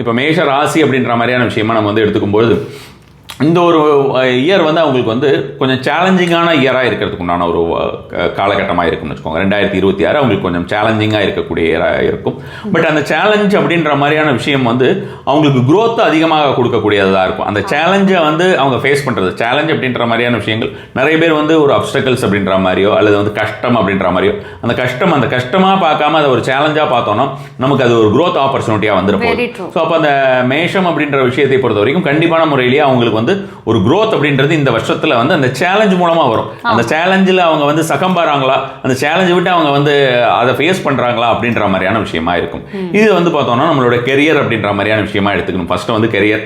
இப்போ மேஷ ராசி அப்படின்ற மாதிரியான விஷயமா நம்ம வந்து எடுத்துக்கும்போது இந்த ஒரு இயர் வந்து அவங்களுக்கு வந்து கொஞ்சம் சேலஞ்சிங்கான இயராக இருக்கிறதுக்கு உண்டான ஒரு காலகட்டமாக இருக்கும்னு வச்சுக்கோங்க. 2026 அவங்களுக்கு கொஞ்சம் சேலஞ்சிங்காக இருக்கக்கூடிய இயராக இருக்கும். பட் அந்த சேலஞ்ச் அப்படின்ற மாதிரியான விஷயம் வந்து அவங்களுக்கு growth அதிகமாக கொடுக்கக்கூடியதாக இருக்கும். அந்த சேலஞ்சை வந்து அவங்க ஃபேஸ் பண்ணுறது, சேலஞ்ச் அப்படின்ற மாதிரியான விஷயங்கள் நிறைய பேர் வந்து ஒரு அப்டக்கல்ஸ் அப்படின்ற மாதிரியோ அல்லது வந்து கஷ்டம் அப்படின்ற மாதிரியோ அந்த கஷ்டமாக பார்க்காம அதை ஒரு சேலஞ்சாக பார்த்தோம்னா நமக்கு அது ஒரு growth ஆப்பர்ச்சுனிட்டியாக வந்துருப்போம். ஸோ அப்போ அந்த மேஷம் அப்படின்ற விஷயத்தை பொறுத்த வரைக்கும் கண்டிப்பான முறையிலேயே அவங்களுக்கு வந்து ஒரு growth அப்படின்றது இந்த வருஷத்துல வந்து அந்த சேலஞ்ச் மூலமா வரும். அந்த சேலஞ்சில் அவங்க வந்து சகம்பாராங்களா, அந்த சேலஞ்சை விட்டு அவங்க வந்து அதை ஃபேஸ் பண்றாங்களா அப்படின்ற மாதிரியான விஷயமா இருக்கும். இது வந்து பார்த்தோம்னா நம்மளோட கெரியர் அப்படின்ற மாதிரியான விஷயமா எடுத்துக்கணும். ஃபர்ஸ்ட் வந்து கெரியர்,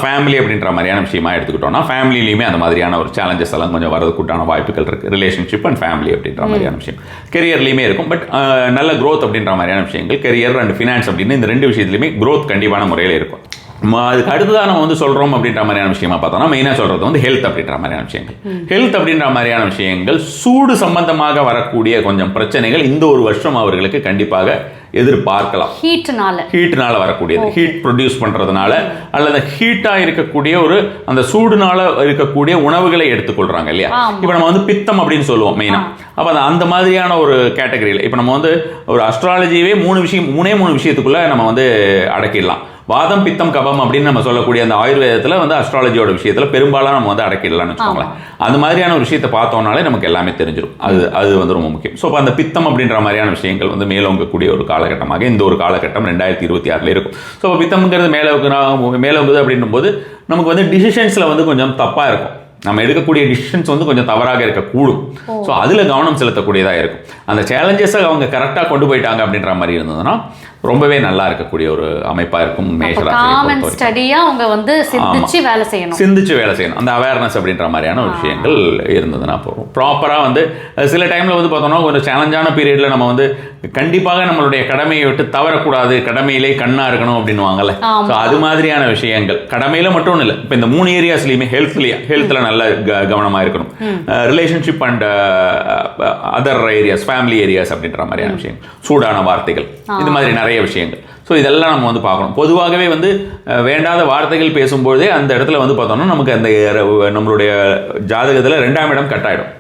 ஃபேமிலி அப்படின்ற மாதிரியான விஷயமா எடுத்துக்கிட்டோம்னா ஃபேமிலியுமே அந்த மாதிரியான ஒரு சேலஞ்சஸ் எல்லாம் கொஞ்சம் வரதுக்குட்டான வாய்ப்புகள் இருக்கு. ரிலேஷன்ஷிப் அண்ட் ஃபேமிலி அப்படின்ற மாதிரியான விஷயம் கெரியர்லையுமே இருக்கும். பட் நல்ல growth அப்படின்ற மாதிரியான விஷயங்கள் கெரியர் அண்ட் ஃபினான்ஸ் அப்படின்னு இந்த ரெண்டு விஷயத்துலையுமே growth கண்டிப்பான முறையில் இருக்கும். அதுக்கு அடுத்ததான் நம்ம வந்து சொல்கிறோம் அப்படின்ற மாதிரியான விஷயமா பார்த்தோம்னா மெயினாக சொல்கிறது வந்து ஹெல்த் அப்படின்ற மாதிரியான விஷயங்கள். ஹெல்த் அப்படின்ற மாதிரியான விஷயங்கள் சூடு சம்பந்தமாக வரக்கூடிய கொஞ்சம் பிரச்சனைகள் இந்த ஒரு வருஷம் அவர்களுக்கு கண்டிப்பாக எதிர்பார்க்கலாம். ஹீட்னால வரக்கூடியது, ஹீட் ப்ரொடியூஸ் பண்ணுறதுனால அல்லது ஹீட்டாக இருக்கக்கூடிய ஒரு அந்த சூடுனால இருக்கக்கூடிய உணவுகளை எடுத்துக்கொள்கிறாங்க இல்லையா. இப்போ நம்ம வந்து பித்தம் அப்படின்னு சொல்லுவோம் மெயினாக. அப்போ அந்த மாதிரியான ஒரு கேட்டகரியில் இப்போ நம்ம வந்து ஒரு அஸ்ட்ராலஜியவே மூணே விஷயத்துக்குள்ளே நம்ம வந்து அடக்கிடலாம். வாதம், பித்தம், கபம் அப்படின்னு நம்ம சொல்லக்கூடிய அந்த ஆயுர்வேதத்தில் வந்து அஸ்ட்ராலஜியோட விஷயத்தில் பெரும்பாலும் நம்ம வந்து அடக்கிடலாம்னு வச்சுக்கோங்களேன். அந்த மாதிரியான ஒரு விஷயத்தை பார்த்தோம்னாலே நமக்கு எல்லாமே தெரிஞ்சிடும். அது வந்து ரொம்ப முக்கியம். ஸோ இப்போ அந்த பித்தம் அப்படின்ற மாதிரியான விஷயங்கள் வந்து மேலோங்கக்கூடிய ஒரு காலகட்டமாக இந்த ஒரு காலகட்டம் 2026 இருக்கும். ஸோ இப்போ பித்தம்ங்கிறது மேலோங்குது அப்படின்னும் போது நமக்கு வந்து டிசிஷன்ஸில் வந்து கொஞ்சம் தப்பாக இருக்கும். நம்ம எடுக்கக்கூடிய டிசிஷன்ஸ் வந்து கொஞ்சம் தவறாக இருக்கக்கூடும். ஸோ அதில் கவனம் செலுத்தக்கூடியதாக இருக்கும். அந்த சேலஞ்சஸை அவங்க கரெக்டாக கொண்டு போயிட்டாங்க அப்படின்ற மாதிரி இருந்ததுன்னா ரொம்பவே நல்லா இருக்கக்கூடிய ஒரு அமைப்பாக இருக்கும். சிந்திச்சு வேலை செய்யணும். அந்த அவேர்னஸ் அப்படின்ற மாதிரியான ஒரு விஷயங்கள் இருந்ததுன்னா போகும். ப்ராப்பராக வந்து சில டைமில் வந்து பார்த்தோம்னா கொஞ்சம் சேலஞ்சான பீரியடில் நம்ம வந்து கண்டிப்பாக நம்மளுடைய கடமையை விட்டு தவறக்கூடாது, கடமையிலே கண்ணாக இருக்கணும் அப்படின்னு வாங்கல்ல. ஸோ அது மாதிரியான விஷயங்கள் கடமையில் மட்டும் இல்லை, இப்போ இந்த 3 ஏரியாஸ்லையுமே ஹெல்த்தில் நல்ல கவனமாக இருக்கணும். Relationship and other areas, family areas அப்படின்ற மாதிரியான விஷயம், சூடான வார்த்தைகள், இது மாதிரி நிறைய விஷயங்கள். ஸோ இதெல்லாம் நம்ம வந்து பார்க்கணும். பொதுவாகவே வந்து வேண்டாத வார்த்தைகள் பேசும்போதே அந்த இடத்துல வந்து பார்த்தோம்னா நமக்கு அந்த நம்மளுடைய ஜாதகத்தில் 2ஆம் இடம் கட்டாயிடும்.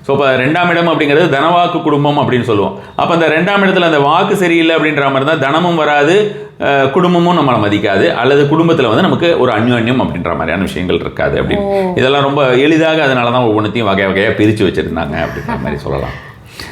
ஸோ இப்போ 2ஆம் இடம் அப்படிங்கிறது தனவாக்கு குடும்பம் அப்படின்னு சொல்லுவோம். அப்போ அந்த 2ஆம் இடத்துல அந்த வாக்கு சரியில்லை அப்படின்ற மாதிரி தான் தனமும் வராது, குடும்பமும் நம்மளை மதிக்காது, அல்லது குடும்பத்தில் வந்து நமக்கு ஒரு அந்யோன்யம் அப்படின்ற மாதிரியான விஷயங்கள் இருக்காது அப்படின்னு. இதெல்லாம் ரொம்ப எளிதாக அதனால தான் ஒவ்வொன்றத்தையும் வகையாக பிரித்து வச்சுருந்தாங்க அப்படின்ற மாதிரி சொல்லலாம்.